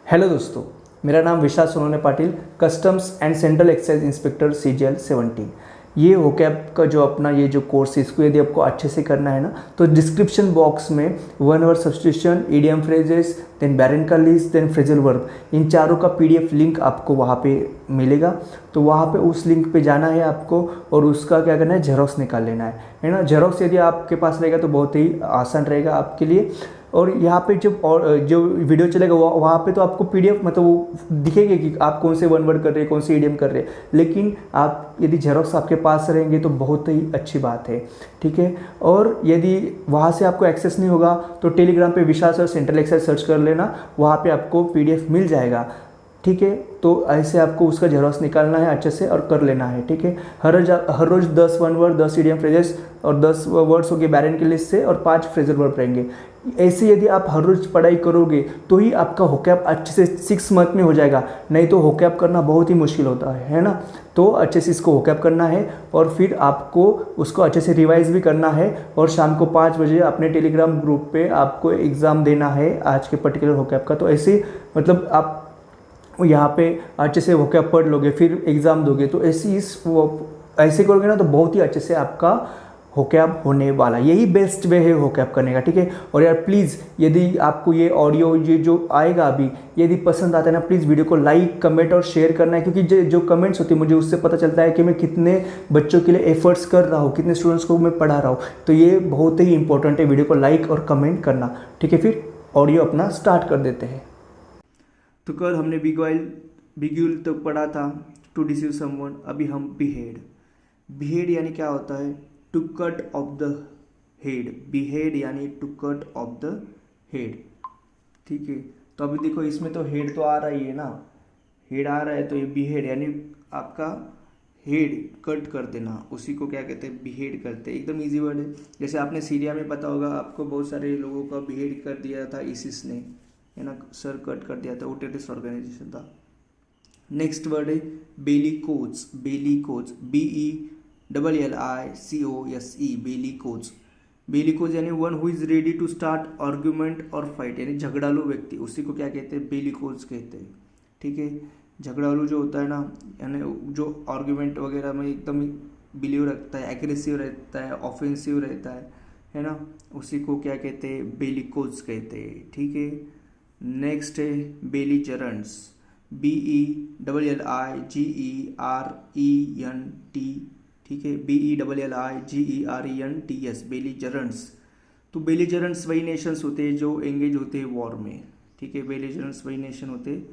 Hello दोस्तों, मेरा नाम Vishal Sonone Patil, customs and central excise inspector CGL 17। ये होकैप का जो अपना ये जो कोर्स है, इसको यदि आपको अच्छे से करना है ना, तो डिस्क्रिप्शन बॉक्स में one word substitution, idiom phrases, then baron का लिस्ट, देन फ्रेजल वर्ब, इन चारों का PDF लिंक आपको वहाँ पे मिलेगा। तो वहाँ पे उस लिंक पे जाना है आपको और उसका क्या करना है, जेरोक्स निकाल लेना है ना। जेरोक्स यदि आपके पास रहेगा तो बहुत ही आसान रहेगा आपके लिए। और यहाँ पे जो वीडियो चलेगा वहाँ पे तो आपको PDF मतलब वो दिखेगी कि आप कौन से वन वर्ड कर रहे हैं, कौन से इडियम कर रहे हैं। लेकिन आप यदि जेरोक्स आपके पास रहेंगे तो बहुत ही अच्छी बात है, ठीक है। और यदि वहाँ से आपको एक्सेस नहीं होगा तो टेलीग्राम पे विशाल सर सेंट्रल एक्साइज सर्च कर लेना, वहाँ पे आपको PDF मिल जाएगा, ठीक है। तो ऐसे आपको उसका जेरोक्स निकालना है अच्छे से और कर लेना है, ठीक है। हर रोज 10 वन वर्ड, 10 इडियम फ्रेजेस और 10 वर्ड्स होंगे बैरन के लिस्ट से और 5 फ्रेजल वर्ब रहेंगे। ऐसे यदि आप हर रोज पढ़ाई करोगे तो ही आपका होकैप अच्छे से 6 मंथ में हो जाएगा, नहीं तो होकैप करना बहुत ही मुश्किल होता है ना। तो अच्छे से इसको होकैप करना है और फिर आपको उसको अच्छे से रिवाइज भी करना है। और शाम को 5 बजे अपने टेलीग्राम ग्रुप पे आपको एग्ज़ाम देना है आज के पर्टिकुलर होकैप का। तो ऐसे मतलब आप यहाँ पे अच्छे से होकैप पढ़ लोगे फिर एग्ज़ाम दोगे, तो ऐसे करोगे ना तो बहुत ही अच्छे से आपका होकैप होने वाला। यही बेस्ट वे है होकैप करने का, ठीक है। और यार प्लीज़ यदि आपको ये ऑडियो ये जो आएगा अभी यदि पसंद आता है ना, प्लीज़ वीडियो को लाइक, कमेंट और शेयर करना है, क्योंकि जो कमेंट्स होती है मुझे उससे पता चलता है कि मैं कितने बच्चों के लिए एफर्ट्स कर रहा हूँ, कितने स्टूडेंट्स को मैं पढ़ा रहा हूँ। तो ये बहुत ही इंपॉर्टेंट है, वीडियो को लाइक और कमेंट करना, ठीक है। फिर ऑडियो अपना स्टार्ट कर देते हैं। तो कल हमने बिग्यूल तक पढ़ा था, टू डिसीव समवन। अभी हम बिहेड यानी क्या होता है, to cut off the head. Behead यानी to cut off the head, ठीक है। तो अभी देखो इसमें तो हेड तो आ रहा ही है ना, हेड आ रहा है, तो ये बिहेड यानी आपका हेड कट कर देना, उसी को क्या कहते हैं, बिहेड करते हैं। एकदम इजी वर्ड है। जैसे आपने सीरिया में पता होगा, आपको बहुत सारे लोगों का बिहेड कर दिया था ISIS ने, है ना, सर कट कर दिया था, वो टेररिस्ट ऑर्गेनाइजेशन था। नेक्स्ट वर्ड है बेलिकोज। BELLICOSE, bellicose. बेलिकोज यानी one who is ready to start argument और फाइट, यानी झगड़ालू व्यक्ति, उसी को क्या कहते हैं, बेलिकोज कहते हैं, ठीक है। झगड़ालू जो होता है ना, यानी जो आर्ग्यूमेंट वगैरह में एकदम बिलीव रखता है, एग्रेसिव रहता है, ऑफेंसिव रहता है ना, उसी को क्या कहते हैं, बेलिकोज कहते हैं, ठीक है। नेक्स्ट है बेलिजरेंट्स। BELLIGERENT, ठीक है, BELLIGERENTS, बेलिजरेंट्स। तो बेलिजरेंट्स वही नेशंस होते हैं जो एंगेज होते हैं वॉर में, ठीक है। बेलिजरेंट्स वही नेशन होते हैं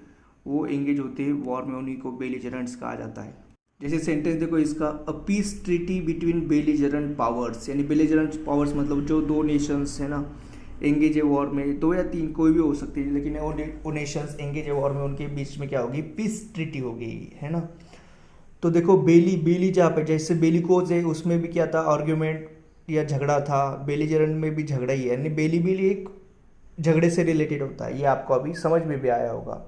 वो एंगेज होते हैं वॉर में, उन्हीं को बेलिजरेंट्स कहा जाता है। जैसे सेंटेंस देखो इसका, a peace treaty between belligerent powers, यानी बेलिजरेंट पावर्स मतलब जो दो नेशंस है ना एंगेज है वॉर में, 2 या 3 कोई भी हो सकती है, लेकिन वो नेशंस एंगेज है वॉर में, उनके बीच में क्या होगी, पीस ट्रीटी होगी, है ना। तो देखो बेली जहाँ पे जैसे बेलिकोज है उसमें भी क्या था, आर्ग्यूमेंट या झगड़ा था। बेलिजरेंट में भी झगड़ा ही है, यानी बेली एक झगड़े से रिलेटेड होता है। ये आपको अभी समझ में भी आया होगा।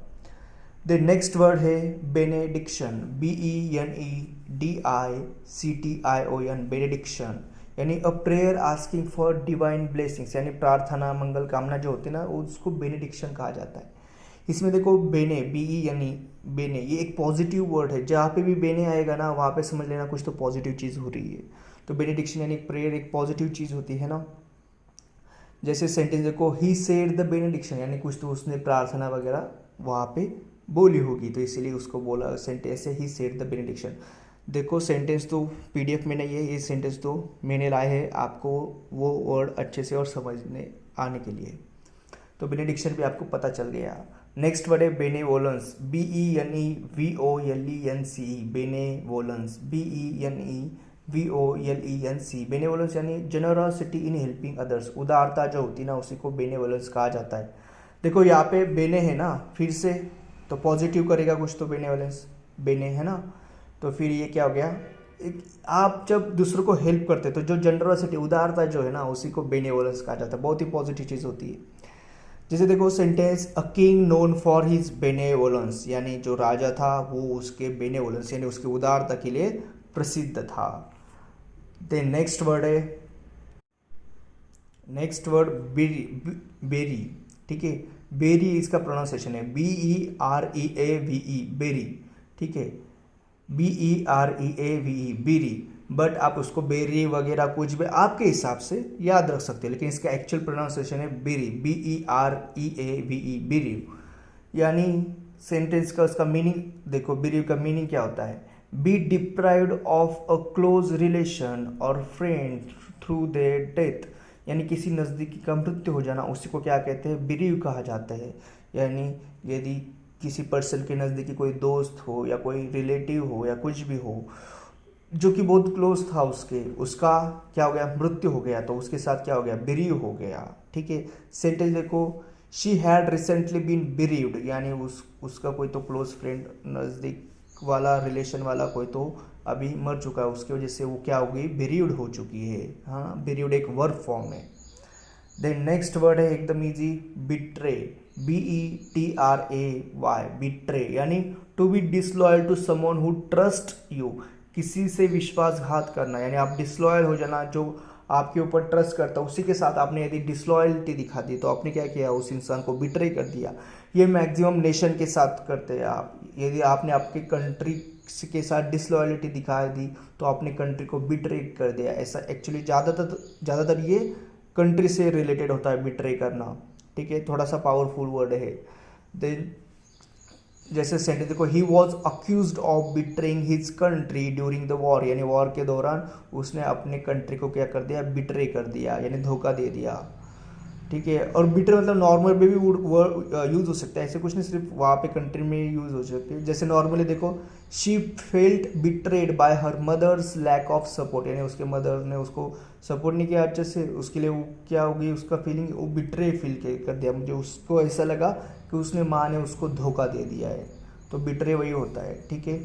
द नेक्स्ट वर्ड है बेनेडिक्शन। BENEDICTION, बेनेडिक्शन यानी a prayer asking for divine blessings, यानी प्रार्थना मंगल कामना जो होती है ना, उसको बेनेडिक्शन कहा जाता है। इसमें देखो बेने, BE यानी बेने, ये एक पॉजिटिव वर्ड है। जहाँ पे भी बेने आएगा ना वहाँ पे समझ लेना कुछ तो पॉजिटिव चीज़ हो रही है। तो बेनेडिक्शन यानी प्रेयर एक पॉजिटिव चीज़ होती है ना। जैसे सेंटेंस देखो, ही सेड द बेनेडिक्शन, यानी कुछ तो उसने प्रार्थना वगैरह वहाँ पे बोली होगी, तो इसीलिए उसको बोला सेंटेंस है ही सेड द बेनेडिक्शन। देखो सेंटेंस तो PDF में नहीं है, ये सेंटेंस तो मैंने लाए हैं आपको वो वर्ड अच्छे से और समझने आने के लिए। तो बेनेडिक्शन भी आपको पता चल गया। नेक्स्ट वर्ड है benevolence. BENEVOLENCE, benevolence. BENEVOLENCE, benevolence यानी जनरॉसिटी इन हेल्पिंग अदर्स, उदारता जो होती है ना उसी को बेनेवोलेंस कहा जाता है। देखो यहाँ पे बेने है ना, फिर से तो पॉजिटिव करेगा कुछ तो बेनेवोलेंस, बेने है ना। तो फिर ये क्या हो गया, आप जब दूसरों को हेल्प करते तो जो जनरॉसिटी उदारता जो है ना उसी को बेनेवोलेंस कहा जाता है, बहुत ही पॉजिटिव चीज़ होती है। जैसे देखो sentence, a king known for his benevolence, यानी जो राजा था वो उसके बेनेवोलेंस यानी उसकी उदारता के लिए प्रसिद्ध था। देन नेक्स्ट वर्ड बेरी, ठीक है। बेरी इसका प्रोनाउंसिएशन है BEREAVE, बेरी, ठीक है, BEREAVE, बेरी। बट आप उसको बेरी वगैरह कुछ भी आपके हिसाब से याद रख सकते हैं, लेकिन इसका एक्चुअल प्रोनाउंसिएशन है बेरी, BEREAVE, बेरी। यानी सेंटेंस का उसका मीनिंग देखो, बेरी का मीनिंग क्या होता है, B deprived of a close relation और फ्रेंड थ्रू देयर डेथ, यानी किसी नज़दीकी का मृत्यु हो जाना, उसी को क्या कहते हैं, बेरीव कहा जाता है। यानी यदि किसी पर्सन के नज़दीकी कोई दोस्त हो या कोई रिलेटिव हो या कुछ भी हो जो कि बहुत क्लोज था उसके, उसका क्या हो गया, मृत्यु हो गया, तो उसके साथ क्या हो गया, बेरीव हो गया, ठीक है। सेंटेंस देखो, शी हैड रिसेंटली बीन बेरीव्ड, यानी उसका कोई तो क्लोज फ्रेंड, नज़दीक वाला, रिलेशन वाला कोई तो अभी मर चुका है, उसकी वजह से वो क्या हो गई, बेरीव्ड हो चुकी है। हाँ, बेरीव्ड एक वर्ब फॉर्म है। देन नेक्स्ट वर्ड है एकदम इजी, बिट्रे, BETRAY, बिट्रे, यानी to be disloyal to someone who trust you, किसी से विश्वासघात करना, यानी आप डिसलॉयल हो जाना, जो आपके ऊपर ट्रस्ट करता है उसी के साथ आपने यदि डिसलॉयल्टी दिखा दी तो आपने क्या किया, उस इंसान को बिट्रे कर दिया। ये मैक्सिमम नेशन के साथ करते हैं आप, यदि आपने आपके कंट्री के साथ डिसलॉयलिटी दिखा दी तो आपने कंट्री को बिट्रे कर दिया। ऐसा एक्चुअली ज़्यादातर ये कंट्री से रिलेटेड होता है बिट्रे करना, ठीक है, थोड़ा सा पावरफुल वर्ड है। देन जैसे सेंटेंस देखो, he was accused of betraying his country during the war, यानी वॉर के दौरान उसने अपने कंट्री को क्या कर दिया, बिट्रे कर दिया, यानी धोखा दे दिया, ठीक है। और बिट्रे मतलब नॉर्मल में भी यूज़ हो सकता है, ऐसे कुछ नहीं सिर्फ वहाँ पे कंट्री में यूज़ हो सकती है। जैसे नॉर्मली देखो, she felt betrayed by her mother's lack of support, यानी उसके मदर ने उसको सपोर्ट नहीं किया अच्छे से, उसके लिए वो क्या होगी, उसका फीलिंग वो बिट्रे फील कर दिया, मुझे उसको ऐसा लगा कि उसने माँ ने उसको धोखा दे दिया है, तो बिट्रे वही होता है, ठीक है।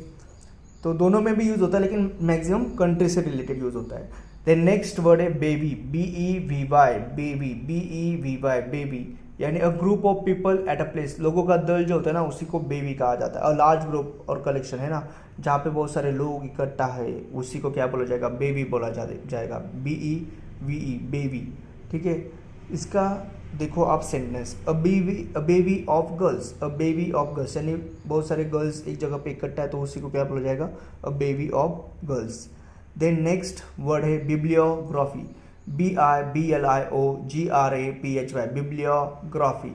तो दोनों में भी यूज़ होता है, लेकिन मैक्सिमम कंट्री से रिलेटेड यूज़ होता है। देन नेक्स्ट वर्ड है bevy, BEVY, bevy, BEVY, bevy, यानी a group of people at a place, लोगों का दल जो होता है ना उसी को बेबी कहा जाता है। अ लार्ज ग्रुप और कलेक्शन है ना, जहाँ पे बहुत सारे लोग इकट्ठा है, उसी को क्या बोला जाएगा, बेबी बोला जाएगा, BEVE, बेबी, ठीक है। इसका देखो आप sentence, a baby of girls, a baby of girls, यानी बहुत सारे गर्ल्स एक जगह पे इकट्ठा है तो उसी को क्या बोला जाएगा, a baby of girls. Then next word है बिब्लियोग्राफी, BIBLIOGRAPHY, बिब्लियोग्राफी,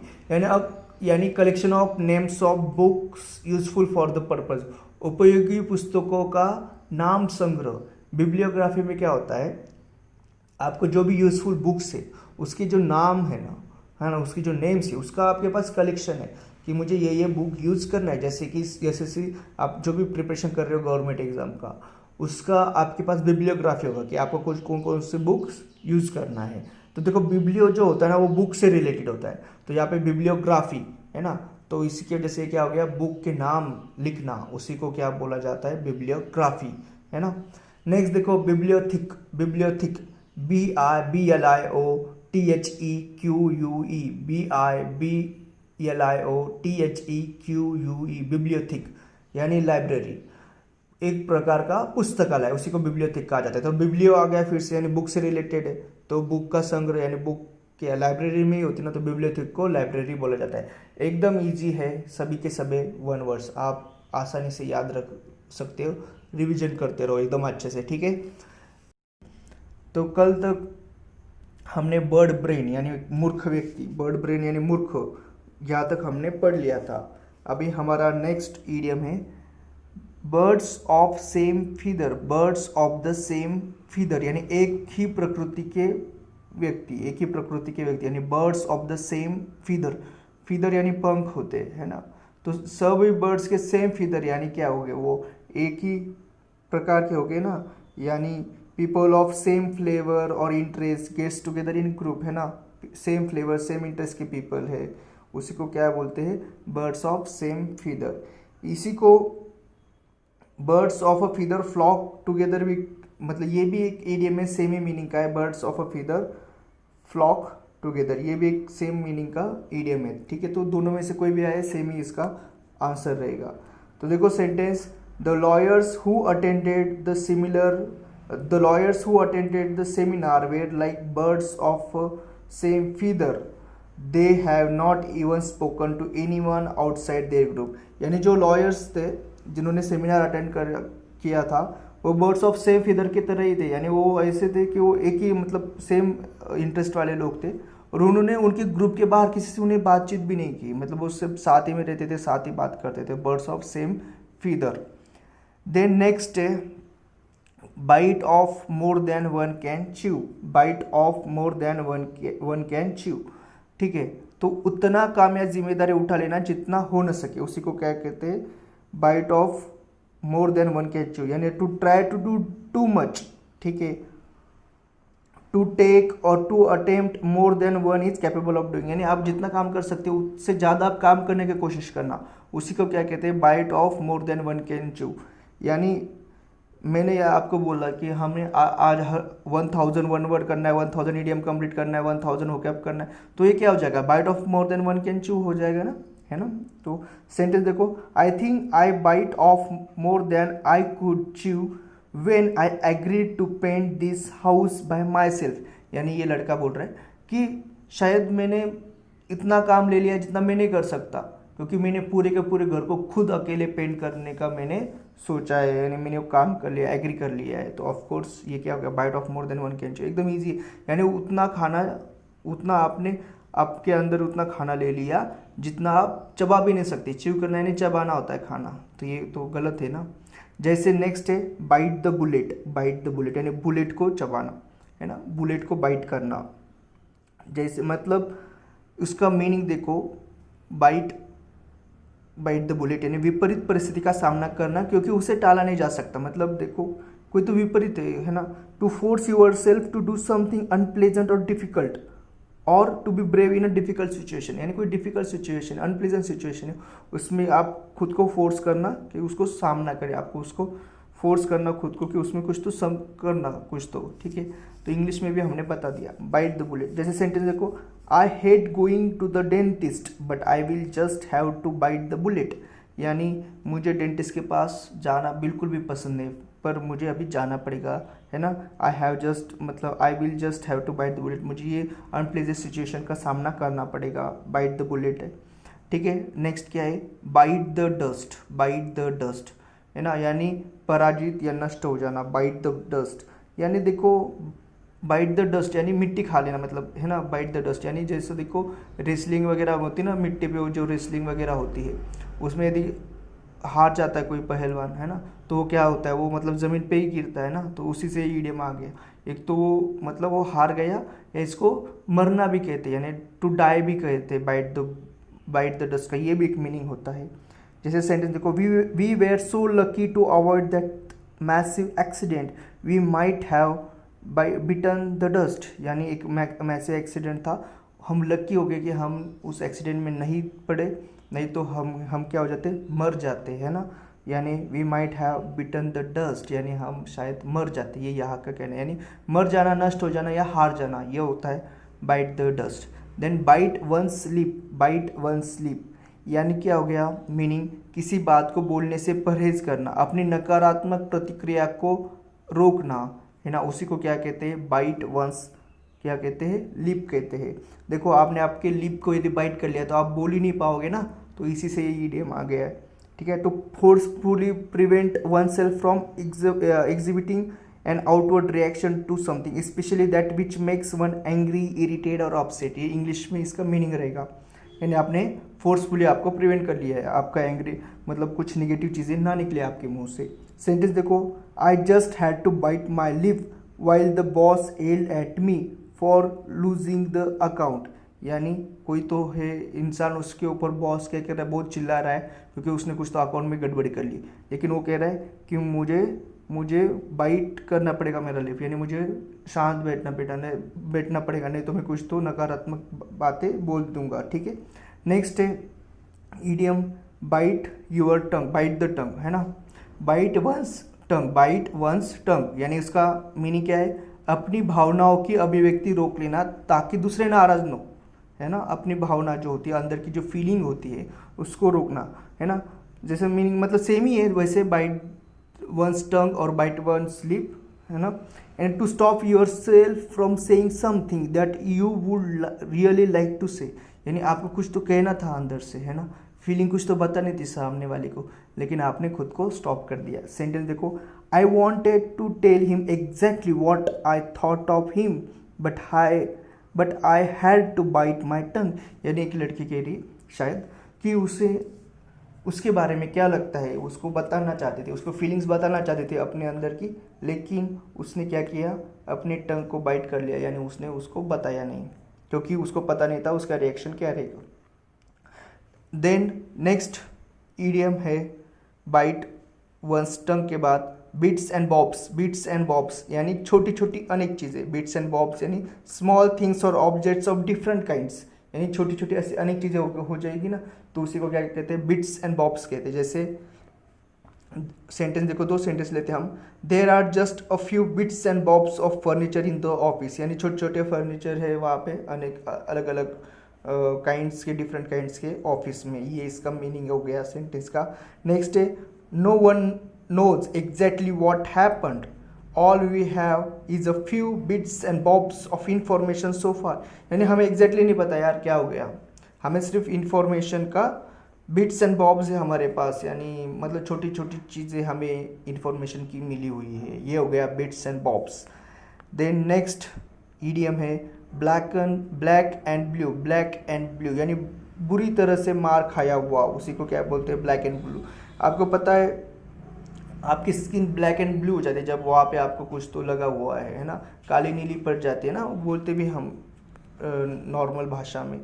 यानी collection of names of books useful for the purpose, उपयोगी पुस्तकों का नाम संग्रह। बिब्लियोग्राफी में क्या होता है, आपको जो भी यूजफुल बुक्स है उसके जो नाम है ना, उसकी जो नेम्स है उसका आपके पास कलेक्शन है कि मुझे ये बुक यूज़ करना है। जैसे आप जो भी प्रिपरेशन कर रहे हो गवर्नमेंट एग्जाम का, उसका आपके पास बिब्लियोग्राफी होगा कि आपको कुछ कौन से बुक्स यूज़ करना है। तो देखो बिब्लियो जो होता है ना वो बुक से रिलेटेड होता है, तो यहाँ पे बिब्लियोग्राफी है ना, तो इसी की वजह से क्या हो गया, बुक के नाम लिखना, उसी को क्या बोला जाता है, बिब्लियोग्राफी, है ना। नेक्स्ट देखो बिब्लियोथिक, BIBLIOTHEQUE, बिब्लियोथिक, यानी लाइब्रेरी, एक प्रकार का पुस्तकालय, उसी को बिब्लियोथिक कहा जाता है। तो बिब्लियो आ गया फिर से, यानी बुक से रिलेटेड है, तो बुक का संग्रह, यानी बुक के लाइब्रेरी में ही होती है ना, तो बिब्लियोथिक को लाइब्रेरी बोला जाता है। एकदम इजी है, सभी के सभी 1 वर्ड्स आप आसानी से याद रख सकते हो, रिवीजन करते रहो एकदम अच्छे से, ठीक है। तो कल तक हमने बर्ड ब्रेन यानी मूर्ख व्यक्ति, बर्ड ब्रेन यानी मूर्ख, यहाँ तक हमने पढ़ लिया था। अभी हमारा नेक्स्ट ईडियम है birds of same feather, birds of the same feather, यानी एक ही प्रकृति के व्यक्ति, यानी birds of the same feather, feather यानी पंख होते हैं ना, तो सभी बर्ड्स के सेम फीदर यानी क्या हो गए, वो एक ही प्रकार के हो गए ना, यानी पीपल ऑफ सेम फ्लेवर और interest gets together in group, है ना, सेम फ्लेवर सेम इंटरेस्ट के पीपल है, उसी को क्या बोलते हैं, बर्ड्स ऑफ सेम फीदर। इसी को birds of a feather flock together भी, मतलब ये भी एक एरिया में सेम ही मीनिंग का है, birds of a feather flock together, ये भी एक सेम मीनिंग का इडियम है, ठीक है। तो दोनों में से कोई भी आए सेम ही इसका आंसर रहेगा। तो देखो sentence, the lawyers who attended the seminar were like birds of same feather, they have not even spoken to anyone outside their group. यानी जो लॉयर्स थे जिन्होंने सेमिनार अटेंड किया था वो बर्ड्स ऑफ सेम फीदर की तरह ही थे, यानी वो ऐसे थे कि वो एक ही मतलब सेम इंटरेस्ट वाले लोग थे और उन्होंने उनके ग्रुप के बाहर किसी से उन्हें बातचीत भी नहीं की, मतलब वो सिर्फ साथ ही में रहते थे, साथ ही बात करते थे, birds of same feather. Then next है bite off more than one can chew, bite off more than one can chew, ठीक है। तो उतना काम या जिम्मेदारी उठा लेना जितना हो न सके, उसी को क्या कहते हैं, bite off more than one can chew, यानी to try to do too much, ठीक है। टू टेक और to attempt more than one is capable of doing, यानी आप जितना काम कर सकते हो उससे ज़्यादा आप काम करने की कोशिश करना, उसी को क्या कहते हैं, bite off more than one can chew. यानी मैंने आपको बोला कि हमने आज 1001 वर्ड करना है, 1000 ईडियम कंप्लीट करना है, 1000 होकैप करना है, तो ये क्या हो जाएगा, bite off more than one can chew हो जाएगा ना, है ना। तो सेंटेंस देखो, I think I bite off more than I could chew when I agreed to paint this house by myself, यानी ये लड़का बोल रहा है कि शायद मैंने इतना काम ले लिया जितना मैं नहीं कर सकता, क्योंकि मैंने पूरे के पूरे घर को खुद अकेले पेंट करने का मैंने सोचा है, यानी मैंने वो काम कर लिया, एग्री कर लिया है। तो ऑफ कोर्स ये क्या हो गया, bite off more than one can chew, एकदम ईजी है, यानी उतना खाना, उतना आपने आपके अंदर उतना खाना ले लिया जितना आप चबा भी नहीं सकते, च्यू करना यानी चबाना होता है खाना, तो ये तो गलत है ना। जैसे नेक्स्ट है bite the bullet, bite the bullet यानी बुलेट को चबाना, है ना, बुलेट को बाइट करना। जैसे मतलब उसका मीनिंग देखो, बाइट द बुलेट यानी विपरीत परिस्थिति का सामना करना क्योंकि उसे टाला नहीं जा सकता, मतलब देखो कोई तो विपरीत है ना, to force yourself to do something unpleasant और डिफिकल्ट, और to be brave in a difficult situation, यानी कोई डिफिकल्ट सिचुएशन, अनप्लेजेंट सिचुएशन है, उसमें आप खुद को फोर्स करना कि उसको सामना करें, आपको उसको फोर्स करना खुद को कि उसमें कुछ तो सम करना कुछ तो, ठीक है। तो इंग्लिश में भी हमने बता दिया, बाइट द बुलेट। जैसे सेंटेंस देखो, I hate going to the dentist but I will just have to bite the bullet, यानी मुझे डेंटिस्ट के पास जाना बिल्कुल भी पसंद नहीं पर मुझे अभी जाना पड़ेगा, है ना। आई हैव जस्ट मतलब I will just have to bite the bullet, मुझे ये अनप्लेजेंट सिचुएशन का सामना करना पड़ेगा, बाइट द बुलेट है, ठीक है। नेक्स्ट क्या है, bite the dust, bite the dust, है ना, यानी पराजित या नष्ट हो जाना, बाइट द डस्ट, यानी देखो बाइट द डस्ट यानी मिट्टी खा लेना, मतलब है ना, बाइट द डस्ट यानी जैसे देखो रेसलिंग वगैरह होती है ना, मिट्टी पे जो रेसलिंग वगैरह होती है उसमें यदि हार जाता है कोई पहलवान, है ना, तो वो क्या होता है, वो मतलब ज़मीन पे ही गिरता है ना, तो उसी से ईडियम आ गया। एक तो वो मतलब वो हार गया, या इसको मरना भी कहते हैं, यानी टू डाई भी कहते हैं, बाइट द डस्ट का ये भी एक मीनिंग होता है। जैसे सेंटेंस देखो, we were so lucky to avoid that massive accident we might have bitten the dust, यानी एक मैसिव एक्सीडेंट था, हम लकी हो गए कि हम उस एक्सीडेंट में नहीं पड़े, नहीं तो हम क्या हो जाते, मर जाते, है ना। यानी we might have bitten the dust, यानी हम शायद मर जाते, ये यहाँ का कहना है, यानी मर जाना, नष्ट हो जाना या हार जाना, ये होता है bite the dust. Then bite one's lip, bite one's lip यानी क्या हो गया, मीनिंग किसी बात को बोलने से परहेज करना, अपनी नकारात्मक प्रतिक्रिया को रोकना, है ना, उसी को क्या कहते हैं, बाइट वंस क्या कहते हैं, लिप कहते हैं। देखो आपने आपके लिप को यदि बाइट कर लिया तो आप बोल ही नहीं पाओगे ना, तो इसी से ये ईडियम आ गया है, ठीक है। To forcefully prevent oneself from exhibiting an outward reaction to something specially that which makes one angry, irritated और अपसेट, ये इंग्लिश में इसका मीनिंग रहेगा, यानी आपने फोर्सफुली आपको प्रिवेंट कर लिया है, आपका एंग्री मतलब कुछ निगेटिव चीज़ें ना निकले आपके मुंह से। सेंटेंस देखो, I just had to bite my lip while the boss yelled at me for losing the account, यानी कोई तो है इंसान, उसके ऊपर बॉस क्या कह रहा है, बहुत चिल्ला रहा है क्योंकि उसने कुछ तो अकाउंट में गड़बड़ी कर ली, लेकिन वो कह रहा है कि मुझे बाइट करना पड़ेगा मेरा लिप, यानी मुझे शांत बैठना पड़ेगा, नहीं तो मैं कुछ तो नकारात्मक बातें बोल दूंगा, ठीक है। नेक्स्ट है idiom bite your tongue, bite the tongue, है ना, bite one's tongue, bite one's tongue, यानी उसका मीनिंग क्या है, अपनी भावनाओं की अभिव्यक्ति रोक लेना ताकि दूसरे नाराज न हो, है ना, अपनी भावना जो होती है अंदर की जो फीलिंग होती है उसको रोकना, है ना। जैसे मीनिंग मतलब सेम ही है वैसे, बाइट वंस टंग और बाइट वंस लिप है ना, and to stop yourself from saying something that you would really like to say, यानी आपको कुछ तो कहना था अंदर से, है ना, फीलिंग कुछ तो बतानी थी सामने वाले को, लेकिन आपने खुद को स्टॉप कर दिया। सेंटेंस देखो, I wanted to tell him exactly what I thought of him but I had to bite my tongue, यानी एक लड़की कह रही शायद कि उसे उसके बारे में क्या लगता है, उसको बताना चाहते थे, उसको फीलिंग्स बताना चाहते थे अपने अंदर की, लेकिन उसने क्या किया, अपने टंग को बाइट कर लिया, यानी उसने उसको बताया नहीं, क्योंकि उसको पता नहीं था उसका रिएक्शन क्या रहेगा। देन नेक्स्ट ईडियम है बाइट वंस टंग के बाद bits and bobs. Bits and bobs यानी छोटी छोटी अनेक चीज़ें, बिट्स एंड बॉब्स यानी स्मॉल थिंग्स और ऑब्जेक्ट्स ऑफ डिफरेंट काइंड्स, यानी छोटी छोटी ऐसी अनेक चीज़ें हो जाएगी ना, तो उसी को क्या कहते हैं, बिट्स एंड बॉब्स कहते हैं। जैसे सेंटेंस देखो, 2 सेंटेंस लेते हैं हम, there are just a few bits and bobs of furniture in the office, यानी छोटे छोटे फर्नीचर है वहाँ पे, अनेक अलग अलग काइंड्स के, डिफरेंट काइंड्स के ऑफिस में, ये इसका मीनिंग हो गया सेंटेंस का। नेक्स्ट है, no one knows exactly what happened, all we have is a few bits and bobs of information so far, यानी हमें एग्जैक्टली नहीं पता यार क्या हो गया, हमें सिर्फ इंफॉर्मेशन का बिट्स एंड बॉब्स है हमारे पास, यानी मतलब छोटी छोटी चीज़ें हमें इंफॉर्मेशन की मिली हुई है, ये हो गया bits and bobs. Then next idiom है black and blue. Black and blue यानी बुरी तरह से मार खाया हुआ, उसी को क्या बोलते हैं, ब्लैक एंड ब्लू। आपको पता है आपकी स्किन ब्लैक एंड ब्लू हो जाती है जब वहाँ पे आपको कुछ तो लगा हुआ है ना, काली नीली पड़ जाती है ना, बोलते भी हम नॉर्मल भाषा में।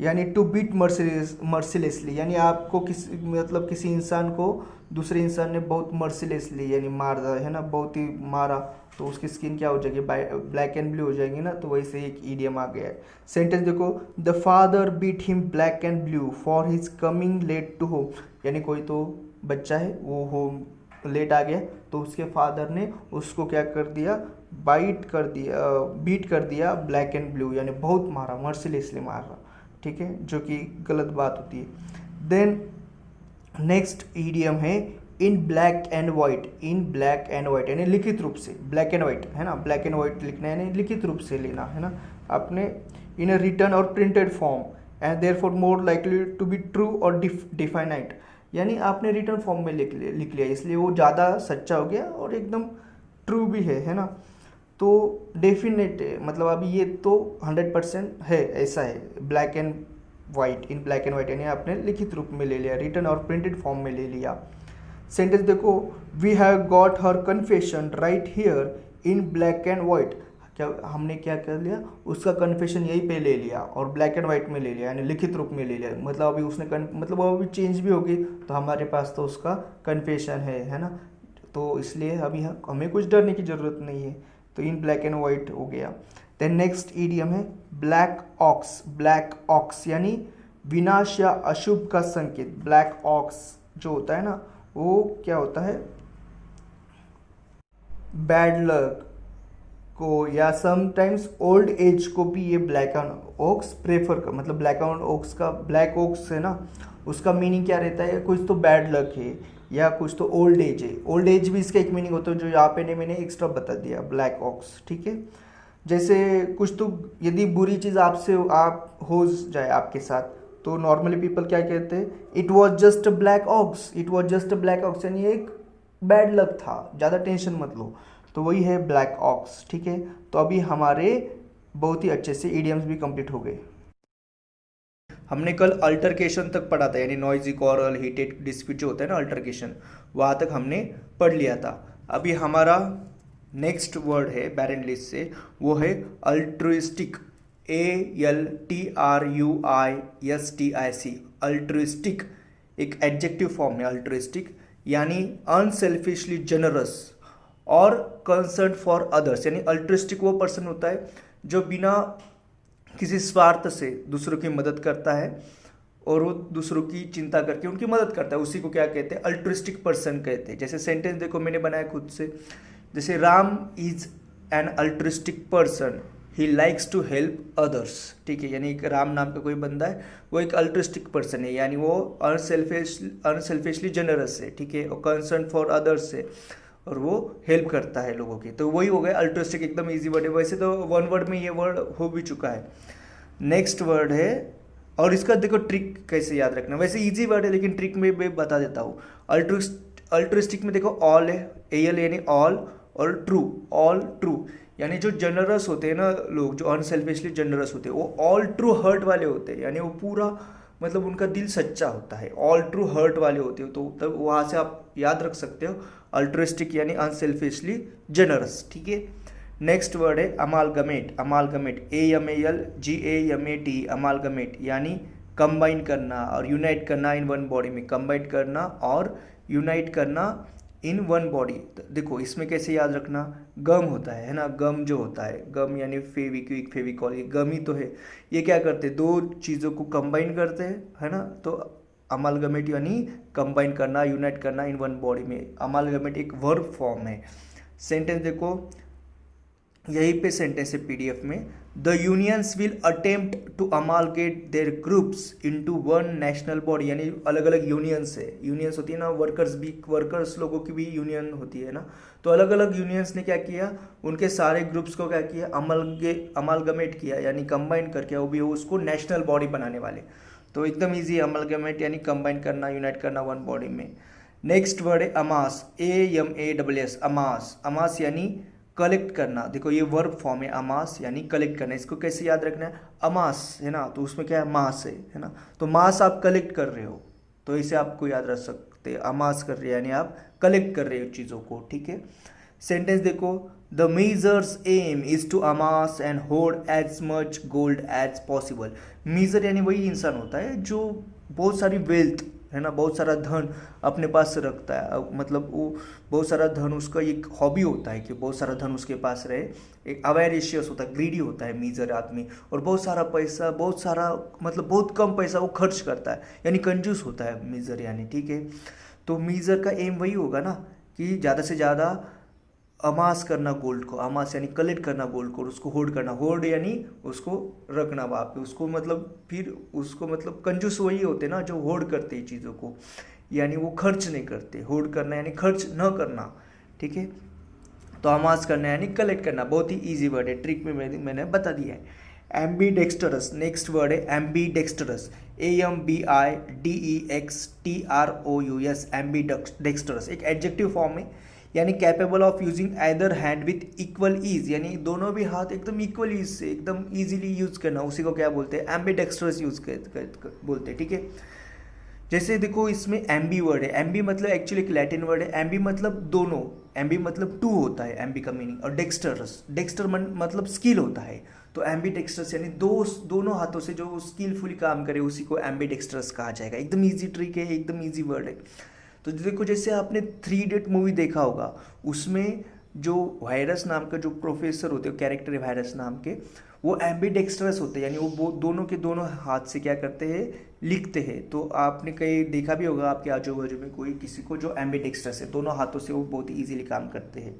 यानी टू बीट मर्सिलेसली, यानी आपको किसी इंसान को दूसरे इंसान ने बहुत मर्सिलेसली यानी मार दिया है ना, बहुत ही मारा, तो उसकी स्किन क्या हो जाएगी, ब्लैक एंड ब्लू हो जाएगी ना, तो वैसे एक ईडियम आ गया है। सेंटेंस देखो, the father beat him black and blue for his coming late to home, यानी कोई तो बच्चा है वो होम लेट आ गया, तो उसके फादर ने उसको क्या कर दिया, बीट कर दिया ब्लैक एंड ब्लू, यानी बहुत मारा, मर्सिलेसली मारा, ठीक है, जो कि गलत बात होती है। देन नेक्स्ट ईडियम है in black and white. In black and white यानी लिखित रूप से, ब्लैक एंड वाइट है ना, ब्लैक एंड वाइट लिखना है यानी लिखित रूप से लेना है ना, आपने इन अ रिटन और printed form and therefore more likely to be true और डिफाइनाइट, यानी आपने रिटन फॉर्म में लिख लिया इसलिए वो ज़्यादा सच्चा हो गया और एकदम ट्रू भी है ना, तो डेफिनेट मतलब अभी ये तो 100% है, ऐसा है black and white, in black and white यानी आपने लिखित रूप में ले लिया, रिटन और प्रिंटेड फॉर्म में ले लिया। सेंटेंस देखो, we have got her confession right here in black and white, क्या हमने क्या कर लिया, उसका कन्फेशन यहीं पे ले लिया और ब्लैक एंड वाइट में ले लिया, यानी लिखित रूप में ले लिया, मतलब अभी उसने मतलब अभी चेंज भी होगी तो हमारे पास तो उसका कन्फेशन है ना, तो इसलिए अभी हमें कुछ डरने की ज़रूरत नहीं है, तो इन ब्लैक एंड वाइट हो गया। देन नेक्स्ट ईडियम है ब्लैक ऑक्स। ब्लैक ऑक्स यानी विनाश या अशुभ का संकेत। ब्लैक ऑक्स जो होता है ना, वो क्या होता है, बैड लक को या समटाइम्स ओल्ड एज को भी ये ब्लैक ओक्स प्रेफर कर, मतलब ब्लैक ओक्स है ना, उसका मीनिंग क्या रहता है, कुछ तो बैड लक है या कुछ तो ओल्ड एज है। ओल्ड एज भी इसका एक मीनिंग होता है जो यहाँ पे मैंने एक्स्ट्रा बता दिया, ब्लैक ऑक्स, ठीक है। जैसे कुछ तो यदि बुरी चीज़ आप हो जाए आपके साथ, तो नॉर्मली पीपल क्या कहते हैं, it was just black ox, it was just black ox, यानी एक बैड लक था, ज़्यादा टेंशन मत लो, तो वही है ब्लैक ऑक्स, ठीक है। तो अभी हमारे बहुत ही अच्छे से ईडियम्स भी कंप्लीट हो गए। हमने कल अल्टरकेशन तक पढ़ा था, यानी नॉइजी कॉरल, हीटेड डिस्प्यूट जो होता है ना अल्टरकेशन, वहाँ तक हमने पढ़ लिया था। अभी हमारा नेक्स्ट वर्ड है बैरन लिस्ट से, वो है अल्ट्रुइस्टिक, ALTRUISTIC। अल्ट्रुइस्टिक एक एडजेक्टिव फॉर्म है अल्ट्रुइस्टिक, यानी अनसेल्फिशली जनरस और कंसर्न फॉर अदर्स, यानी अल्ट्रुइस्टिक वो पर्सन होता है जो बिना किसी स्वार्थ से दूसरों की मदद करता है और वो दूसरों की चिंता करके उनकी मदद करता है, उसी को क्या कहते हैं, अल्ट्रुइस्टिक पर्सन कहते हैं। जैसे सेंटेंस देखो मैंने बनाया खुद से, जैसे Ram is an altruistic person, he likes to help others, ठीक है, यानी एक राम नाम का कोई बंदा है, वो एक अल्ट्रुइस्टिक पर्सन है, यानी वो अनसेल्फिशली जनरस है, ठीक है, और कंसर्न फॉर अदर्स है, और वो हेल्प करता है लोगों की। तो वही हो गया अल्ट्रुइस्टिक, एकदम इजी वर्ड है। वैसे तो वन वर्ड में ये वर्ड हो भी चुका है। नेक्स्ट वर्ड है, और इसका देखो ट्रिक कैसे याद रखना, वैसे इजी वर्ड है लेकिन ट्रिक में मैं बता देता हूँ। अल्ट्रुइस्टिक में देखो ऑल है, एल यानी ऑल, और ट्रू, ऑल ट्रू, यानी जो जनरस होते हैं ना लोग, जो अनसेल्फिशली जनरस होते हैं, वो ऑल ट्रू हर्ट वाले होते हैं, यानी वो पूरा मतलब उनका दिल सच्चा होता है, ऑल ट्रू हर्ट वाले होते हो। तो तब वहाँ से आप याद रख सकते हो अल्ट्रुइस्टिक यानी अनसेल्फिशली जनरस, ठीक है। नेक्स्ट वर्ड है अमालगमेट। अमालगमेट, AMALGAMAT, अमालगमेट यानी कंबाइन करना और यूनाइट करना इन वन बॉडी में, कंबाइन करना और यूनाइट करना इन वन बॉडी। देखो इसमें कैसे याद रखना, गम होता है ना, गम जो होता है, गम यानी फेविक्विक, फेविकॉल, ये गम ही तो है। ये क्या करते हैं, दो चीज़ों को कंबाइन करते हैं, है ना। तो अमालगमेट यानी कंबाइन करना, यूनाइट करना इन वन बॉडी में। अमालगमेट एक वर्ब फॉर्म है। सेंटेंस देखो, यहीं पे सेंटेंस है पीडीएफ में। The unions will attempt to amalgamate their groups into one national body, यानी अलग अलग यूनियंस है, यूनियंस होती है ना, वर्कर्स भी, वर्कर्स लोगों की भी यूनियन होती है ना। तो अलग अलग यूनियंस ने क्या किया, उनके सारे ग्रुप्स को क्या किया, अमालगमेट किया, यानी कंबाइन करके वो भी उसको नेशनल बॉडी बनाने वाले। तो एकदम ईजी, अमालगमेट यानी कंबाइन करना, यूनाइट करना वन बॉडी में। नेक्स्ट वर्ड है अमास, AMASS, अमास। अमास यानी कलेक्ट करना। देखो ये वर्ब फॉर्म है अमास, यानी कलेक्ट करना। इसको कैसे याद रखना है, अमास है ना, तो उसमें क्या है, मास है ना। तो मास आप कलेक्ट कर रहे हो, तो इसे आपको याद रख सकते हैं, अमास कर रहे हैं यानी आप कलेक्ट कर रहे हो चीज़ों को, ठीक है। सेंटेंस देखो, the miser's aim is to amass and hold as much gold as possible. Miser यानी वही इंसान होता है जो बहुत सारी वेल्थ है ना, बहुत सारा धन अपने पास रखता है, मतलब वो बहुत सारा धन, उसका एक हॉबी होता है कि बहुत सारा धन उसके पास रहे। एक अवेरिशियस होता है, ग्रीडी होता है मीजर आदमी, और बहुत सारा पैसा, बहुत सारा मतलब बहुत कम पैसा वो खर्च करता है, यानी कंजूस होता है मीजर यानी, ठीक है। तो मीजर का एम वही होगा ना कि ज़्यादा से ज़्यादा अमास करना गोल्ड को, अमास यानी कलेक्ट करना गोल्ड को, उसको होल्ड करना, होल्ड यानी उसको रखना वहाँ पे, उसको मतलब फिर उसको मतलब कंजूस वही होते ना जो होल्ड करते हैं चीज़ों को, यानी वो खर्च नहीं करते। होल्ड करना यानी खर्च न करना, ठीक है। तो अमास करना यानी कलेक्ट करना, बहुत ही ईजी वर्ड है, ट्रिक में मैंने बता दिया है। एम्बीडेक्स्टरस, नेक्स्ट वर्ड है एम्बीडेक्स्टरस, AMBIDEXTROUS, एम्बीडेक्स्टरस एक एडजेक्टिव फॉर्म है, यानी capable of using either hand with equal ease, यानी दोनों भी हाथ एकदम इक्वल ईज से एकदम ईजिली यूज करना, उसी को क्या बोलते हैं, एम्बीडेक्स्टरस यूज बोलते हैं, ठीक है। जैसे देखो इसमें एम्बी वर्ड है, एम्बी मतलब एक्चुअली एक लैटिन वर्ड है, एम्बी मतलब दोनों, एम्बी मतलब टू होता है एम्बी का मीनिंग, और डेक्स्टरस, डेक्स्टर मतलब स्किल होता है, तो एम्बी डेक्स्टरस यानी दोनों हाथों से जो स्किलफुली काम करे उसी को एम्बी डेक्स्टरस कहा जाएगा। एकदम ईजी ट्रिक है, एकदम ईजी वर्ड है। तो देखो जैसे आपने 3 इडियट मूवी देखा होगा, उसमें जो वायरस नाम का जो प्रोफेसर होते हैं, कैरेक्टर वायरस नाम के, वो एम्बीडेक्स्ट्रस होते हैं, यानी वो दोनों के दोनों हाथ से क्या करते हैं, लिखते हैं। तो आपने कहीं देखा भी होगा आपके आजू बाजू में कोई किसी को जो एम्बीडेक्स्ट्रस है, दोनों हाथों से वो बहुत ही ईजिली काम करते हैं।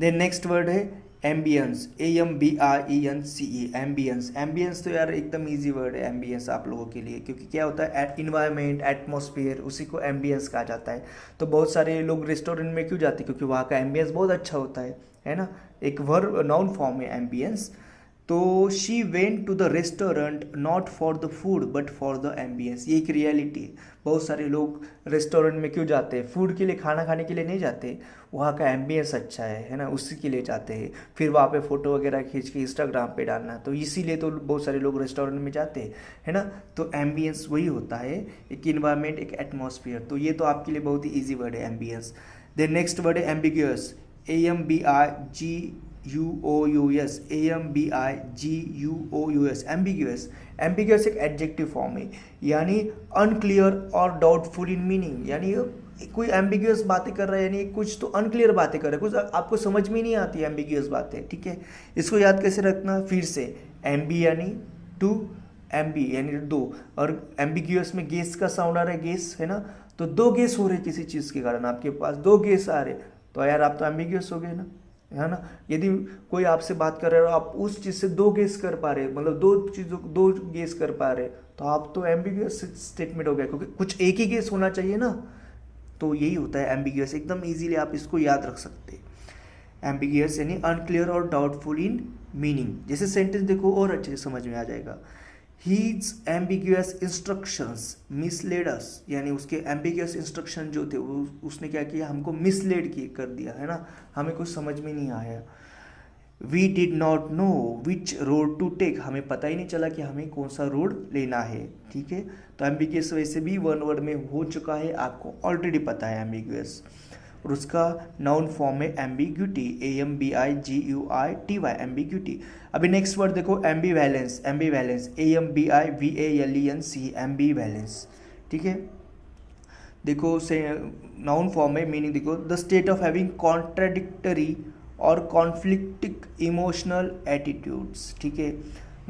देन नेक्स्ट वर्ड है एम्बियंस, AMBIENCE, एम्बियंस। एम्बियंस तो यार एकदम इजी वर्ड है एम्बियंस आप लोगों के लिए, क्योंकि क्या होता है इन्वायरमेंट, एटमॉस्फेयर, उसी को एम्बियंस कहा जाता है। तो बहुत सारे लोग रेस्टोरेंट में क्यों जाते हैं, क्योंकि वहाँ का एम्बियंस बहुत अच्छा होता है ना। एक वर्ब नाउन फॉर्म है एम्बियंस। तो she went to the restaurant not for the food but for the ambience, ये एक रियलिटी है। बहुत सारे लोग रेस्टोरेंट में क्यों जाते हैं, फूड के लिए, खाना खाने के लिए नहीं जाते, वहाँ का एम्बियंस अच्छा है ना, उसी के लिए जाते हैं, फिर वहाँ पे फ़ोटो वगैरह खींच के इंस्टाग्राम पे डालना, तो इसीलिए तो बहुत सारे लोग रेस्टोरेंट में जाते हैं, है ना। तो एम्बियंस वही होता है, एक इन्वायरमेंट, एक एटमॉस्फेयर। तो ये तो आपके लिए बहुत ही ईजी वर्ड है एम्बियंस। देन नेक्स्ट वर्ड है ambiguous, AMBIGUOUS, AMBIGUOUS, ambiguous. Ambiguous एक एडजेक्टिव फॉर्म है, यानी अनक्लियर और डाउटफुल इन मीनिंग, यानी कोई एम्बिग्यूअस बातें कर रहा है, यानी कुछ तो अनक्लियर बातें कर रहा है, कुछ आपको समझ में नहीं आती एम्बिग्यूअस बातें, ठीक है। इसको याद कैसे रखना, फिर से एम्बी यानी टू, एम्बी यानी दो, और एम्बिग्यूअस में गेस का साउंड आ रहा है, गेस है ना। तो दो गेस हो रहे किसी चीज़ के कारण, आपके पास दो गेस आ रहे, तो यार आप तो एम्बिग्यूअस हो गए ना, है ना। यदि कोई आपसे बात कर रहे हो, आप उस चीज़ से दो गेस कर पा रहे, मतलब दो चीज़ों को दो गेस कर पा रहे, तो आप तो एम्बिग्यूअस स्टेटमेंट हो गया, क्योंकि कुछ एक ही गेस होना चाहिए ना। तो तो यही होता है एम्बिगियस, एकदम इजीली आप इसको याद रख सकते हैं। एम्बिगियस यानी अनक्लियर और डाउटफुल इन मीनिंग। जैसे सेंटेंस देखो और अच्छे से समझ में आ जाएगा। His ambiguous instructions misled us, यानी उसके ambiguous instruction जो थे वो उसने क्या किया, हमको मिसलेड कर दिया है ना, हमें कुछ समझ में नहीं आया। We did not know which road to take, हमें पता ही नहीं चला कि हमें कौन सा रोड लेना है। ठीक है, तो ambiguous वैसे भी वन वर्ड में हो चुका है, आपको ऑलरेडी पता है ambiguous। और उसका नाउन फॉर्म है एम्बिग्यूटी, AMBIGUITY, एम्बिग्यूटी। अभी नेक्स्ट वर्ड देखो एम्बीवैलेंस, एम्बीवैलेंस AMBIVALENC, एम्बीवैलेंस। ठीक है, देखो से नाउन फॉर्म है, मीनिंग देखो the state of having contradictory और कॉन्फ्लिक्टिंग इमोशनल एटीट्यूड्स। ठीक है,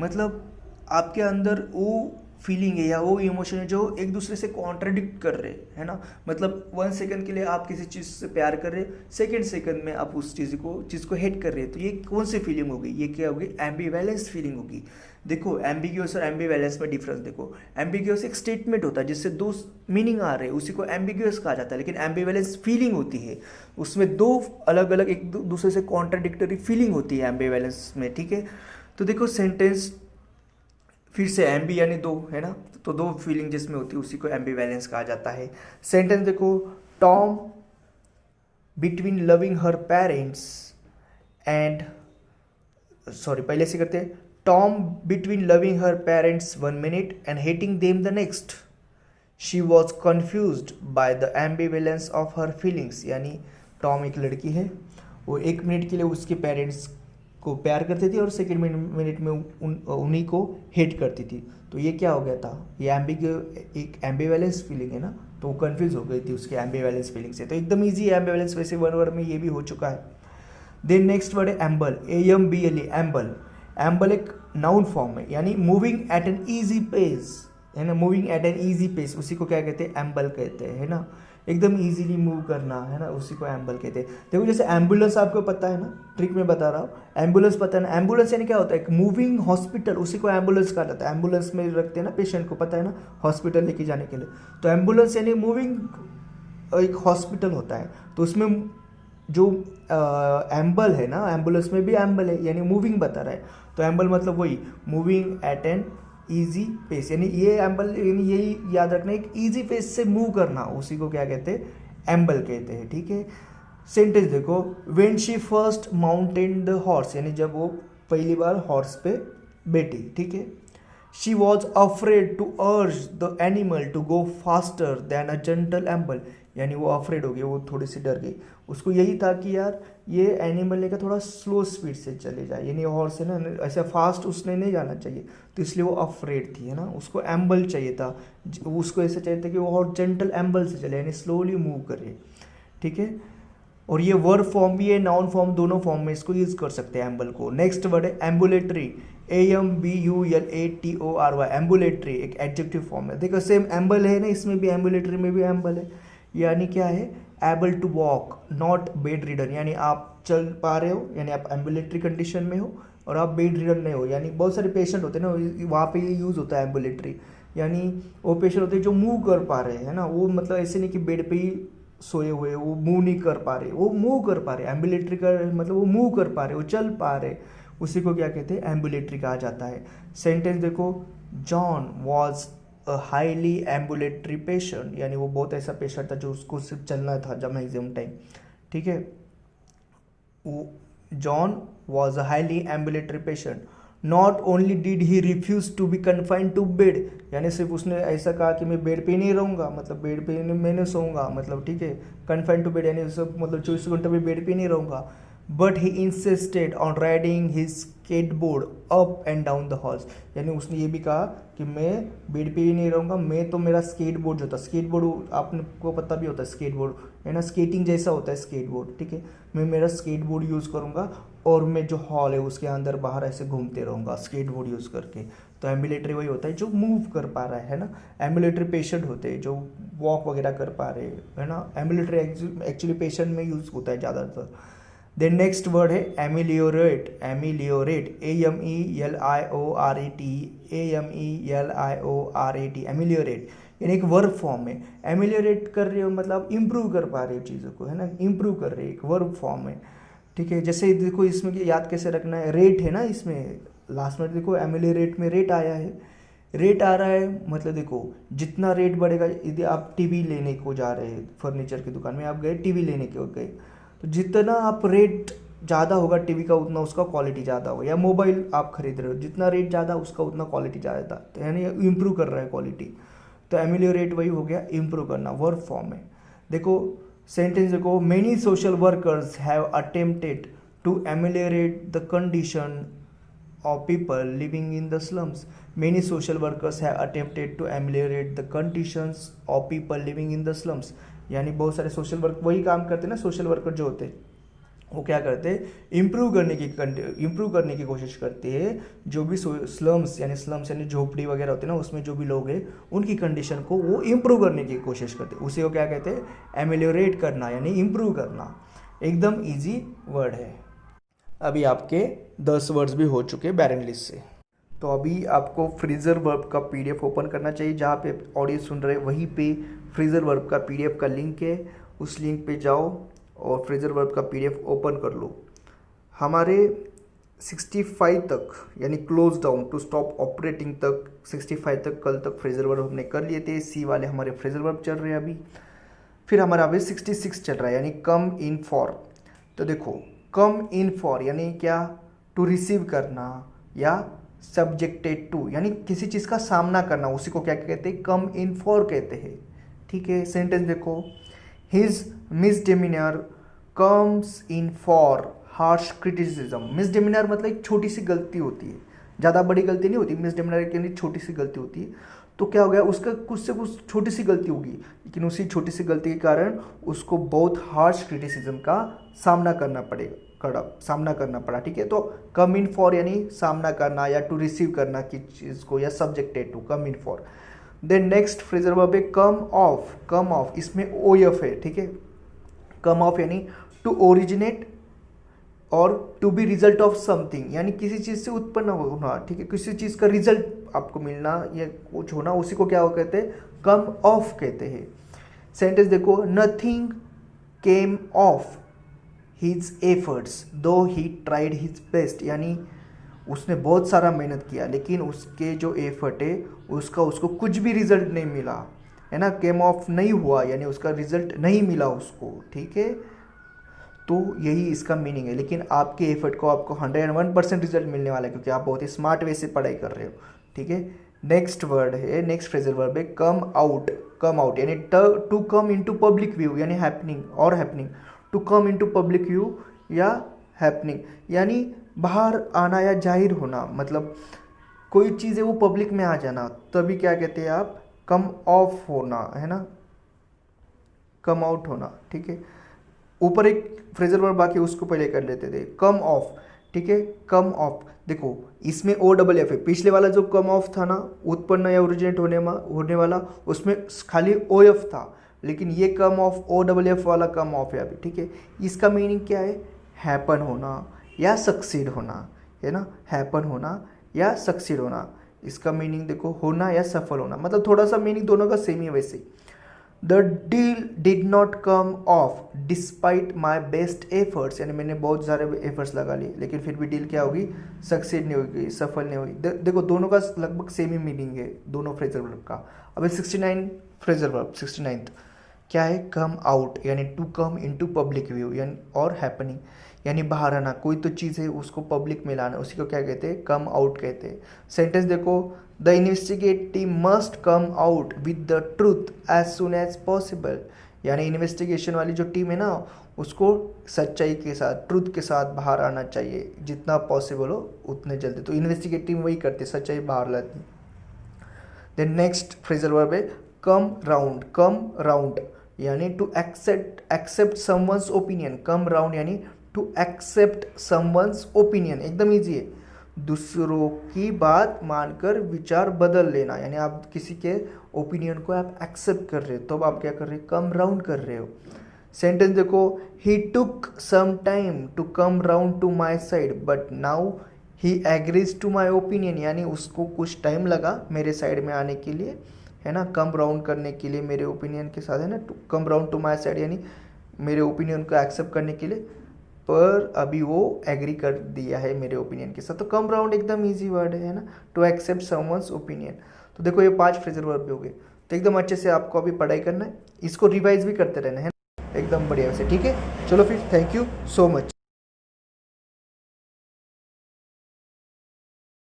मतलब आपके अंदर वो फीलिंग है या वो इमोशन है जो एक दूसरे से कॉन्ट्राडिक्ट कर रहे है ना। मतलब 1 सेकंड के लिए आप किसी चीज़ से प्यार कर रहे, सेकंड सेकंड में आप उस चीज़ को हेट कर रहे हैं, तो ये कौन सी फीलिंग होगी, ये क्या होगी, एम्बीवैलेंस फीलिंग होगी। देखो एम्बिग्यूअस और एम्बीवैलेंस में डिफरेंस देखो। एम्बिग्यूअस एक स्टेटमेंट होता है जिससे दो मीनिंग आ रहे हैं, उसी को एम्बिग्यूअस कहा जाता है। लेकिन एम्बीवैलेंस फीलिंग होती है, उसमें दो अलग अलग एक दूसरे से कॉन्ट्राडिक्टरी फीलिंग होती है एम्बीवैलेंस में। ठीक है, तो देखो सेंटेंस फिर से एम्बी यानी दो है ना, तो दो फीलिंग जिसमें होती है उसी को एम्बीवैलेंस कहा जाता है। सेंटेंस देखो, Tom between loving her parents and, sorry पहले से करते हैं, Tom between loving her parents 1 minute and hating them the next, she was confused by the ambivalence of her feelings. यानी टॉम एक लड़की है, वो 1 मिनट के लिए उसके पेरेंट्स को प्यार करती थी और सेकेंड मिनट में उन्हीं को हेट करती थी। तो ये क्या हो गया था, ये एक एम्बीवैलेंस फीलिंग है ना, तो वो कंफ्यूज हो गई थी उसके एम्बीवैलेंस फीलिंग से। तो एकदम इजी है एम्बीवैलेंस, वैसे वन वर्ड में ये भी हो चुका है। देन नेक्स्ट वर्ड है एम्बल, AMBLE, एम्बल। एम्बल एक नाउन फॉर्म है, यानी moving at an easy pace है ना, moving at an easy pace, उसी को क्या कहते हैं, एम्बल कहते हैं है ना, एकदम इजीली मूव करना है ना, उसी को एम्बल कहते हैं। देखो जैसे एम्बुलेंस आपको पता है ना, ट्रिक में बता रहा हूँ, एम्बुलेंस पता है ना, एम्बुलेंस यानी क्या होता है, एक मूविंग हॉस्पिटल, उसी को एम्बुलेंस कहा जाता है। एम्बुलेंस में रखते हैं ना पेशेंट को, पता है ना, हॉस्पिटल लेके जाने के लिए, तो एम्बुलेंस यानी मूविंग एक हॉस्पिटल होता है। तो उसमें जो एम्बल है ना, एम्बुलेंस में भी एम्बल है, यानी मूविंग बता रहा है, तो एम्बल मतलब वही moving at an easy pace, यानी ये एम्बल, यानी यही याद रखना, एक ईजी पेस से मूव करना, उसी को क्या कहते हैं, एम्बल कहते हैं। ठीक है, सेंटेंस देखो, when she first mounted the horse, यानी जब वो पहली बार हॉर्स पे बैठी। ठीक है, she was afraid to urge the animal to go faster than a gentle amble, यानी वो अफ्रेड हो गई, वो थोड़ी सी डर गई, उसको यही था कि यार ये एनिमल लेकर थोड़ा स्लो स्पीड से चले जाए, यानी हॉर्स है ना, ऐसे फास्ट उसने नहीं जाना चाहिए, तो इसलिए वो अफ्रेड थी है ना, उसको एम्बल चाहिए था, उसको ऐसा चाहिए था कि वो और जेंटल एम्बल से चले, यानी स्लोली मूव करे। ठीक है, और ये वर्ब फॉर्म भी है, नाउन फॉर्म, दोनों फॉर्म में इसको यूज कर सकते हैं एम्बल को। नेक्स्ट वर्ड है एम्बुलेटरी, AMBULATORY, एम्बुलेटरी एक एडजेक्टिव फॉर्म है। देखो सेम एम्बल है ना, इसमें भी एम्बुलेटरी में भी एम्बल है, यानी क्या है, able to walk not bedridden, यानी आप चल पा रहे हो, यानी आप एम्बुलेटरी कंडीशन में हो और आप बेड रिडन नहीं हो। यानी बहुत सारे पेशेंट होते हैं ना, वहाँ पे ये यूज़ होता है एम्बुलेटरी, यानी वो पेशेंट होते हैं जो मूव कर पा रहे हैं ना, वो मतलब ऐसे नहीं कि बेड पे ही सोए हुए, वो मूव नहीं कर पा रहे, वो मूव कर पा रहे, एम्बुलेटरी का मतलब वो मूव कर पा रहे, वो चल पा रहे, उसी को क्या कहते हैं, एम्बुलेटरी कहा जाता है। सेंटेंस देखो, John was a highly ambulatory patient, यानी वो बहुत ऐसा पेशेंट था जो उसको सिर्फ चलना था जब एग्जाम टाइम। ठीक है, John was a highly ambulatory patient, not only did he refuse to be confined to bed, यानी सिर्फ उसने ऐसा कहा कि मैं बेड पे ही नहीं रहूँगा, मतलब बेड पे मैं नहीं सोऊंगा, मतलब ठीक है, कन्फाइंड टू बेड यानी सब मतलब 24 घंटे में बेड पे ही नहीं रहूँगा, but he insisted on riding his skateboard up and down the halls, यानी उसने ये भी कहा कि मैं बेड पे ही नहीं रहूँगा, मैं तो मेरा स्केटबोर्ड जो था, स्केटबोर्ड आपको पता भी होता है, स्केटबोर्ड है ना, स्केटिंग जैसा होता है स्केटबोर्ड। ठीक है, मैं मेरा स्केटबोर्ड यूज़ करूँगा और मैं जो हॉल है उसके अंदर बाहर ऐसे घूमते रहूँगा स्केटबोर्ड यूज़ करके। तो एम्बुलेटरी वही होता है जो मूव कर पा रहा है ना, एम्बुलेटरी पेशेंट होते हैं जो वॉक वगैरह कर पा रहे है ना, एम्बुलेटरी एक्चुअली पेशेंट में यूज़ होता है ज़्यादातर। देन नेक्स्ट वर्ड है ameliorate, ameliorate, AMELIORET, AMELIORET, ameliorate, यानी एक वर्ब फॉर्म है। एमिलियोरेट कर रहे हो मतलब इम्प्रूव कर पा रहे हो चीज़ों को, है ना, इम्प्रूव कर रहे हो, एक वर्ब फॉर्म है, ठीक है। जैसे देखो इसमें कि याद कैसे रखना है, रेट है ना, इसमें लास्ट में देखो एमिलियोरेट में रेट आया है, रेट आ रहा है मतलब देखो जितना रेट बढ़ेगा, यदि आप टीवी लेने को जा रहे हैं फर्नीचर की दुकान में, आप गए टीवी लेने के गए, तो जितना आप रेट ज़्यादा होगा टीवी का उतना उसका क्वालिटी ज़्यादा होगा, या मोबाइल आप खरीद रहे हो जितना रेट ज़्यादा उसका उतना क्वालिटी ज़्यादा, तो यानी इम्प्रूव कर रहा है क्वालिटी। तो एमिलियोरेट वही हो गया इम्प्रूव करना, वर्ब फॉर्म है। देखो सेंटेंस देखो, many social workers have attempted to ameliorate the condition of people living in the slums. Many social workers have attempted to ameliorate the conditions of people living in the slums. यानी बहुत सारे social work वही काम करते हैं ना, social worker जो होते हैं वो क्या करते हैं, इम्प्रूव करने की कोशिश करते हैं जो भी स्लम्स यानी झोपड़ी वगैरह होते हैं ना, उसमें जो भी लोग हैं उनकी कंडीशन को वो इम्प्रूव करने की कोशिश करते हैं, उसे वो क्या कहते हैं, एमिलियोरेट करना यानी इम्प्रूव करना। एकदम ईजी वर्ड है। अभी आपके 10 वर्ड्स भी हो चुके बैरन लिस्ट से। तो अभी आपको फ्रेजल वर्ब का पीडीएफ ओपन करना चाहिए, जहाँ पे ऑडियो सुन रहे हैं वहीं पे फ्रेजल वर्ब का पीडीएफ का लिंक है, उस लिंक पे जाओ और फ्रेजल वर्ब का पीडीएफ ओपन कर लो। हमारे 65 तक यानी close down to stop operating तक 65 तक कल तक फ्रेजल वर्ब हमने कर लिए थे। सी वाले हमारे फ्रेजल वर्ब चल रहे हैं अभी। फिर हमारा अभी 66 चल रहा है यानी कम इन फॉर। तो देखो कम इन फॉर यानी क्या, टू रिसीव करना या सब्जेक्टेड टू यानी किसी चीज़ का सामना करना, उसी को क्या कहते हैं, कम इन फॉर कहते हैं, ठीक है। सेंटेंस देखो, his मिसडेमिनर comes in for harsh criticism. मिसडेमिनर मतलब एक छोटी सी गलती होती है, ज़्यादा बड़ी गलती नहीं होती, मिसडेमिनर के लिए छोटी सी गलती होती है। तो क्या हो गया, उसका कुछ से कुछ छोटी सी गलती होगी, लेकिन उसी छोटी सी गलती के कारण उसको बहुत हार्श क्रिटिसिज्म का सामना करना पड़ा, ठीक है। तो कम इन फॉर यानी सामना करना या टू रिसीव करना की चीज़ को, या subjected to, come in for. Then next phrasal verb है कम ऑफ। कम ऑफ इसमें ओ एफ है, ठीक है। कम ऑफ यानी टू ओरिजिनेट और to be result of something यानी किसी चीज़ से उत्पन्न होना, ठीक है, किसी चीज़ का रिजल्ट आपको मिलना या कुछ होना, उसी को क्या कहते हैं, कम ऑफ कहते हैं। सेंटेंस देखो, nothing came of his efforts दो ही ट्राइड हिज बेस्ट यानी उसने बहुत सारा मेहनत किया लेकिन उसके जो एफर्ट है उसको कुछ भी रिजल्ट नहीं मिला, है ना। केम ऑफ नहीं हुआ यानी उसका रिजल्ट नहीं मिला उसको, ठीक है। तो यही इसका मीनिंग है, लेकिन आपके एफर्ट को आपको 101% रिजल्ट मिलने वाला है क्योंकि आप बहुत ही स्मार्ट वे से पढ़ाई कर रहे हो, ठीक है। नेक्स्ट वर्ड है, नेक्स्ट फ्रेजल वर्ब है कम आउट। कम आउट यानी to come into public view यानी हैपनिंग और happening. To come into public view या हैपनिंग यानी बाहर आना या जाहिर होना, मतलब कोई चीज़ है वो पब्लिक में आ जाना, तभी क्या कहते हैं आप, कम ऑफ होना, है ना, कम आउट होना, ठीक है। ऊपर एक फ्रेजल वर्ब बाकी उसको पहले कर लेते थे, कम ऑफ, ठीक है। कम ऑफ देखो इसमें ओ डबल एफ है, पिछले वाला जो कम ऑफ था ना, उत्पन्न या ओरिजिनेट होने वाला, उसमें खाली ओ एफ था, लेकिन ये कम ऑफ ओ डबल एफ वाला कम ऑफ है अभी, ठीक है। इसका मीनिंग क्या है, हैपन होना या सक्सीड होना, है ना, हैपन होना या सक्सीड होना। इसका मीनिंग देखो, होना या सफल होना, मतलब थोड़ा सा मीनिंग दोनों का सेम ही है वैसे। The deal did not come of despite my best efforts यानी मैंने बहुत सारे एफर्ट्स लगा लिए लेकिन फिर भी डील क्या होगी, सक्सीड नहीं होगी, सफल नहीं होगी। देखो दोनों का लगभग सेम ही मीनिंग है दोनों फ्रेजल वर्ब का। अभी 69 फ्रेजल वर्ब 69 क्या है, कम आउट यानी to come into public view यानी और हैपनिंग यानी बाहर आना, कोई तो चीज़ है उसको पब्लिक में लाना, उसी को क्या कहते हैं, कम आउट कहते हैं। सेंटेंस देखो, the investigate team must come out with the truth as soon as possible यानी इन्वेस्टिगेशन वाली जो टीम है ना उसको सच्चाई के साथ, ट्रूथ के साथ बाहर आना चाहिए, जितना पॉसिबल हो उतने जल्दी। तो इन्वेस्टिगेट टीम वही करती है, सच्चाई बाहर लाती। देन नेक्स्ट फ्रेजल वर्ब है कम राउंड। कम राउंड यानी to accept someone's opinion. Come round यानी टू एक्सेप्ट समवंस ओपिनियन, एकदम ईजी है, दूसरों की बात मानकर विचार बदल लेना यानी आप किसी के ओपिनियन को आप एक्सेप्ट कर रहे हो तो आप क्या कर रहे हो, कम राउंड कर रहे हो। सेंटेंस देखो, he took some time to come round to my side but now he agrees to my opinion यानी उसको कुछ टाइम लगा मेरे साइड में आने के लिए, है ना, कम राउंड करने के लिए मेरे ओपिनियन के साथ, है ना, come round to my side, यानी मेरे ओपिनियन को एक्सेप्ट करने के लिए, पर अभी वो एग्री कर दिया है मेरे ओपिनियन के साथ। तो कम राउंड एकदम ईजी वर्ड है ना, टू एक्सेप्ट समवंस ओपिनियन। तो देखो ये 5 फ्रेजल वर्ब भी हो गए। तो एकदम अच्छे से आपको अभी पढ़ाई करना है, इसको रिवाइज भी करते रहना है एकदम बढ़िया से, ठीक है। चलो फिर, थैंक यू सो मच।